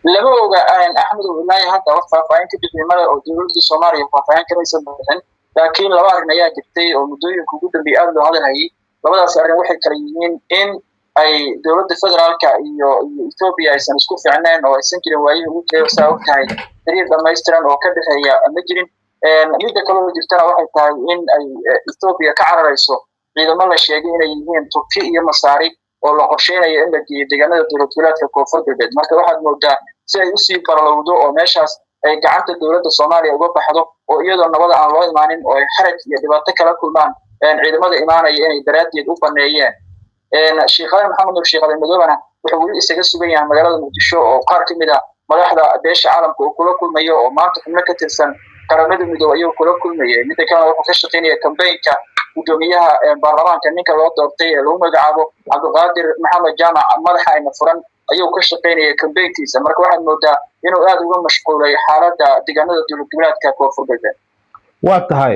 lama oga Axmed Wallahi hadda wax faahfaahin ka biximada oo dowladda Soomaaliya faahfaahin ka haysan badan laakiin laba arrin ayaa jirtay oo muddooyinka ugu dambeeyay aad loo hadalhayay labadaas arrin waxay kala yihiin in ay dowladda federaalka iyo Ethiopia aysan isku fiicnayn oo aysan jirin waayihii ugu jeesaa og tahay xiriir dhammaystiran oo ka dhexeeya ma jirin midda kale oo jirtana waxay tahay in ay Ethiopia ka cararayso ciidamo la sheegay inay yihiin Turki iyo Masaari oo la qorsheynayo in la geeyo deegaanada dowladda Koonfur Galbeed marka waxaad moodaa si ay u sii barlowdo oo meeshaas ay gacanta dowladda Soomaaliya uga baxdo oo iyadoo nabada aan loo imaanin oo ay xaraj iyo dhibaato kala kulmaan ciidamada imaanaya inay daraadeed u baneeyeen Sheekh Maxamed Nur Sheekh Al-Madowna wuxuu weli isaga sugan yahay magaalada Muqdisho oo qaar ka mid ah madaxda beesha caalamka oo kula kulmayo oo maanta xubno ka tirsan qaramada midoobay ayuu kula kulmayay midda kale wuxuu ka shaqeynaya campaign-ka gudoomiyaha baarlamaanka ninka loo doortay ee lagu magacaabo Cabdiqaadir Maxamed Jaamac madaxa ayna furan ayuu ka shaqeynaya campaign-kiisa marka waxaad moodaa inuu aad uga mashquulay xaaladda deegaanada dowladda Koonfur Galbeed waa tahay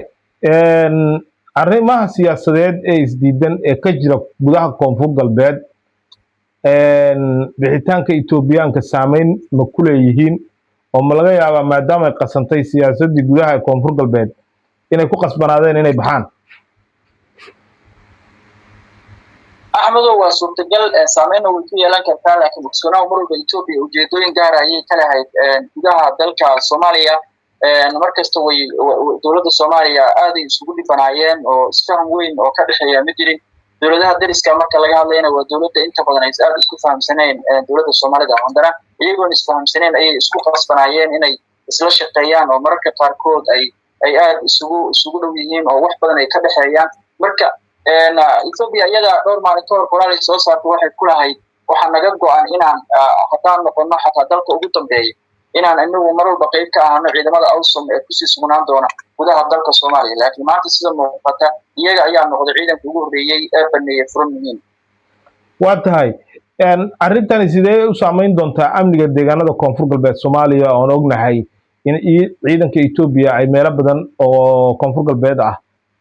arrimaha siyaasadeed ee isdiidan ee ka jira gudaha Koonfur Galbeed bixitaanka Etoobiyaanka saameyn ma ku leeyihiin oo ma laga yaabaa maadaama ay qasantay siyaasadii gudaha Koonfur Galbeed inay ku qasbanaadeen inay baxaan Axmedo waa suurtagal saameyn uu ku yeelan kartaa laakiin ogsoonaha marwalba Ethiopia ujeedooyin gaar ah ayay ka lahayd gudaha dalka Soomaaliya markasta way dowladda Soomaaliya aad ay isugu dhibanaayeen oo isfaham weyn oo ka dhexeeya ma jirin dowladaha dariska marka laga hadlayna waa dowladda inta badan ay aad isku fahamsaneen dowladda Soomaalida handana iyagoo isfahamsaneen ay isku qasbanaayeen inay isla shaqeeyaan oo mararka qaarkood ay aad isugu dhow yihiin oo wax badan ay ka dhexeeyaan marka Ethiopia iyada dhowr maalin ka hor qoraal soo saartay waxay ku lahayd waxa naga go'an inaan haddaan noqono xataa dalka ugu dambeeya inaan inagu mar walba qayb ka ahno ciidamada awsom ee ku sii sugnaan doona gudaha dalka Soomaaliya laakiin maanta sida muuqata iyaga ayaa noqday ciidanka ugu horeeyay ee baneeyay furan yihiin waa tahay arrintan sidee u saameyn doontaa amniga deegaanada Koonfur Galbeed Soomaaliya oo ognahay in ciidanka Ethiopia ay meelo badan oo Koonfur Galbeed ah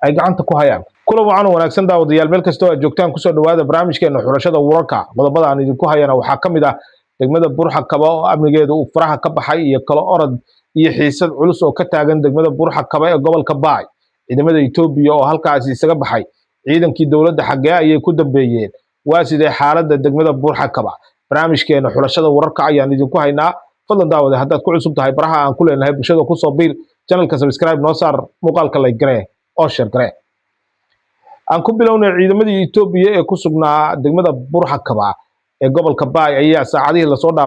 ay gacanta ku hayaan kula wacan wanaagsan daawadayaal meel kasta oo aad joogtaan ku soo dhawaada barnaamijkeena xulashada wararka qodobada aan idinku hayana waxaa ka mid ah degmada Burxakaba oo amnigeedu uu faraha ka baxay iyo kala orod iyo xiisad culus oo ka taagan degmada Burxakaba ee gobolka Baay ciidamada Ethiopia oo halkaas isaga baxay ciidankii dawladda xagee ayay ku dambeeyeen waa sidee xaaladda degmada Burxakaba barnaamijkeena xulashada wararka ayaan idinku haynaa fadlan daawada haddaad ku cusub tahay baraha aan ku leenahay bulshada ku soo biir channelka subscribe noo saar muuqaalka like garee oo share garee aan ku bilownay ciidamadii Ethiopia ee ku sugnaa degmada Burxakaba ee gobolka Baay ayaa saacadihii la soo